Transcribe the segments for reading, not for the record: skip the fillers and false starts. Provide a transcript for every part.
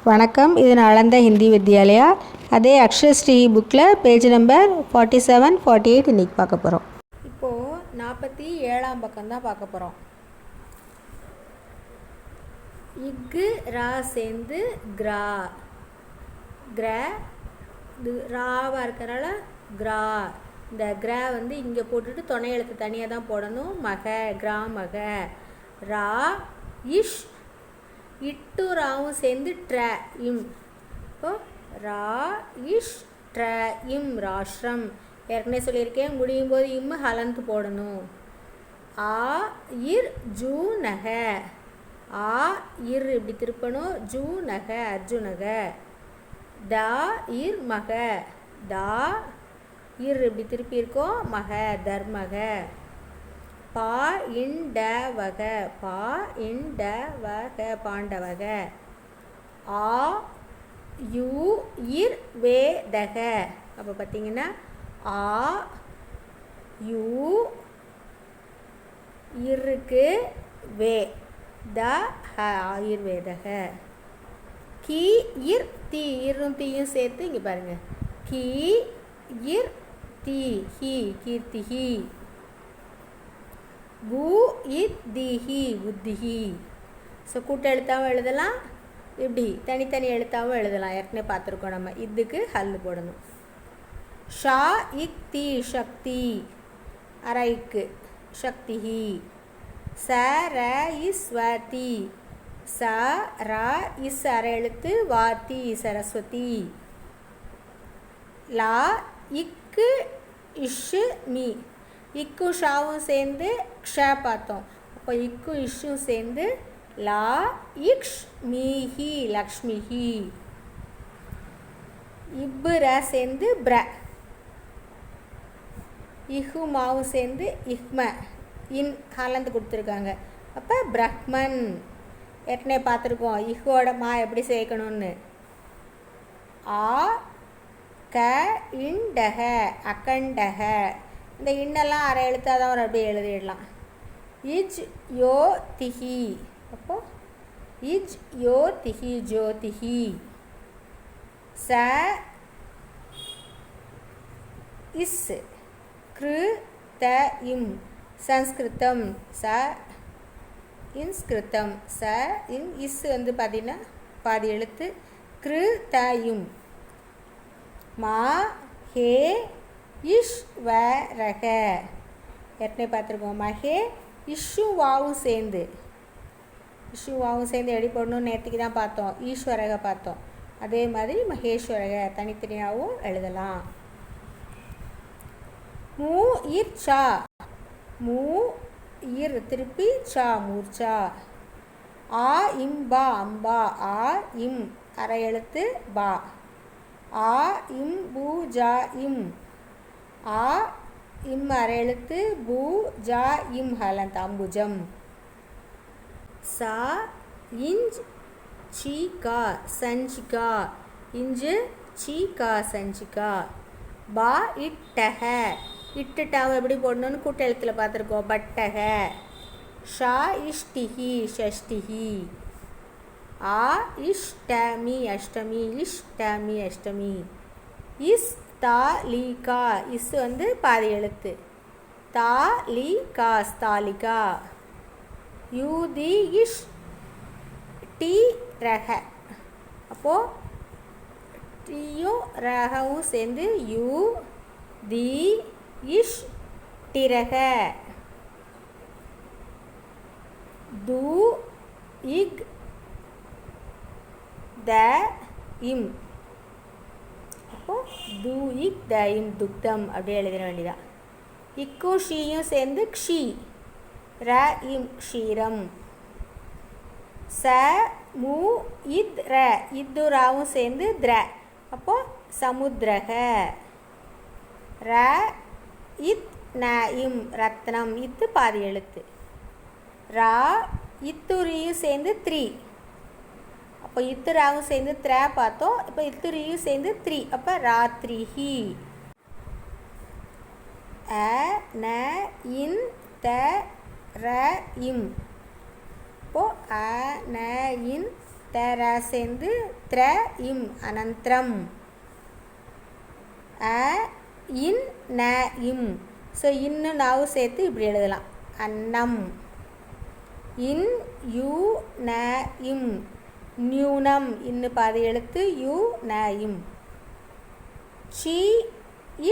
வணக்கம். இது நாளந்த ஹிந்தி வித்யாலயா. அதே அக்ஷரஸ்ரீ புக்கில் பேஜ் நம்பர் 47, 48 இன்றைக்கி பார்க்க போகிறோம். இப்போது 47ஆம் பக்கம் தான் பார்க்க போகிறோம். இக்கு ரா சேர்ந்து கிரா, கிர ராவாக இருக்கிறனால கிரா. இந்த கிரா வந்து இங்கே போட்டுட்டு துணை எழுத்து தனியாக தான் போடணும். மக, கிரா மக. ரா இஷ், இட்டு ராவும் சேர்ந்து ட்ர இம். இப்போ ரா இஷ் ட்ர இம் ராஷ்டிரம். ஏற்கனவே சொல்லியிருக்கேன், முடியும் போது இம் ஹலந்து போடணும். ஆ இர் ஜூ நக. ஆ இர் இப்படி திருப்பணும். ஜூ நக அர்ஜுனக. தா இர் மக. தா இர் இப்படி திருப்பியிருக்கோம். மக தர்மக. பா இன் ட வக. பா இன் ட வக பாண்டவக. ஆ யு இர் வே தக. அப்போ பார்த்தீங்கன்னா ஆ யூ இருக்கு வே த ஹ ஆயுர்வேதக. கி இர் தி, இரும் தீயும் சேர்த்து இங்கே பாருங்கள். கி இர் தி ஹி கீர்த்திஹி. பூ இத் திஹி புத்திஹி. ஸோ கூட்ட எழுத்தாவும் எழுதலாம், இப்படி தனித்தனி எழுத்தாவும் எழுதலாம். ஏற்கனவே பார்த்துருக்கோம் நம்ம. இதுக்கு ஹல்லு போடணும். ஷா இக் தி சக்தி, அரைக்கு சக்திஹி. ச ர இஸ் வதி. ச ரா இஸ் அரை எழுத்து, வாதி சரஸ்வதி. லா இக்கு இஷு மீ. இக்கும் ஷாவும் சேர்ந்து க்ஷ பார்த்தோம். அப்போ இக்கும் இஷ்ஷும் சேர்ந்து லா இக்ஷ் மீஹி லக்ஷ்மிஹி. இப்பு ர சேர்ந்து ப்ர. இஹு மாவும் சேர்ந்து இஹ்ம. இன் ஹலந்து கொடுத்துருக்காங்க. அப்போ பிரஹ்மன். ஏற்கனவே பார்த்துருக்கோம் இஹோட மா எப்படி சேர்க்கணும்னு. ஆ க இண்டக அகண்டக. இந்த இன்னெல்லாம் அரை எழுத்தாக தான் ஒரு அப்படியே எழுதிடலாம். இஜ் யோ திஹி. அப்போ இஜ் யோ திஹி ஜோதிஹி. ச இஸ் கிரு த இம் சன்ஸ்கிருதம். ச இன்ஸ்கிருதம். ச இன் இஸ் வந்து பார்த்தீங்கன்னா பாதி எழுத்து. கிரு த இம். மா ஹே இஷ் வ ரக. ஏற்கனவே பார்த்துருக்கோம். மகே இஷ்ஷு வாவும் சேர்ந்து. இஷ்ஷு வாவும் சேர்ந்து எப்படி போடணும் நேற்றுக்கு தான் பார்த்தோம். ஈஸ்வரக பார்த்தோம். அதே மாதிரி மகேஸ்வரக தனித்தனியாகவும் எழுதலாம். மூ இர் சா. மூ இர் திருப்பி சா மூர்ச்சா. ஆ இம் பா அம்பா. ஆ இம் அரை எழுத்து பா. ஆ இம் பூ ஜா இம். ஆ இம் அரை எழுத்து, பூ ஜா இம் ஹலந்த் அம்புஜம். சா இஞ்ச் சீகா சஞ்சிகா. இஞ்சு சீகா சஞ்சிகா. பா இட்டக. இட்டுட்டாவை எப்படி போடணும்னு கூட்ட எழுத்தில் பார்த்துருக்கோம். பட்டக. ஷா இஷ்டிஹி ஷஷ்டிஹி. ஆ இஷ்டமி அஷ்டமி. இஷ்டமி அஷ்டமி. இஸ் தா லீ கா. இஸ் வந்து பாதி எழுத்து. தா லீ கா ஸ்தாலிகா. யூ தி இஷ் டி ரக. அப்போது டீயும் ரகவும் சேர்ந்து யூ தி இஷ் டிரக. து இக் த இம். அப்போது து இக் த இம் துக்தம் அப்படியே எழுதிட வேண்டியதான். இக்கும் ஷீயும் சேர்ந்து க்ஷி. ர இம் க்ஷீரம். ச மு இத் ர. இத்து ராவும் சேர்ந்து திர. அப்போது சமுத்ரக. ர இத் ந இம் ரத்னம். இத்து பாதி எழுத்து. ரா இத்துரியும் சேர்ந்து த்ரீ. அப்போ இத்துராவும் சேர்ந்து த்ர பார்த்தோம். இப்போ இத்துரியும் சேர்ந்து த்ரீ. அப்போ ராத்ரிஹி. அ ந இன் த ர இம். இப்போது அ ந இன் தேர சேர்ந்து த்ர இம் அனந்தரம். இன் ந இம். ஸோ இன்னு நாவும் சேர்த்து இப்படி எழுதலாம். அன்னம். இன் யூ ந இம் நியூனம். இன்னு பாதி எழுத்து யூ ந இம். சி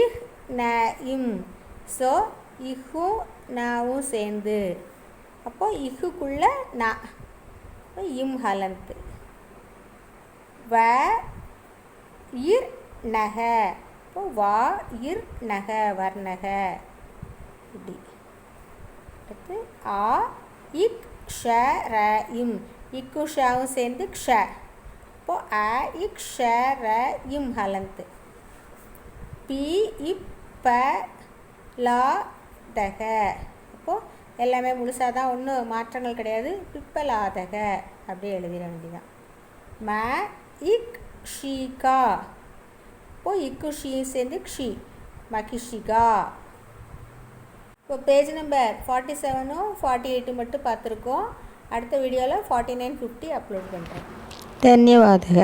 இஹ் ந இம். ஸோ இஹும் நாவும் சேர்ந்து அப்போ இஹுக்குள்ள ந இம் ஹலந்து. வ இர் நக. இப்போ வா இர் நக வர்ணக இப்படி. அடுத்து ஆ இக் ஷ ர இம். இக்கு ஷாவும் சேர்ந்து க்ஷ. இப்போ ஆ இக் ஷ ர இம் ஹலந்து. பி இப் ப லா தக. அப்போது எல்லாமே முழுசாக தான், ஒன்றும் மாற்றங்கள் கிடையாது. பிப்பலாதக அப்படியே எழுதிட வேண்டியதான். ம இக் ஷீகா. இப்போது இக்கு ஷீ சேர்ந்து க்ஷி மகிஷிகா. இப்போ பேஜ் நம்பர் 47ம் 48 மட்டும் பார்த்துருக்கோம். அடுத்த வீடியோவில் 49 50 அப்லோட் பண்ணுறேன். தன்யவாதக.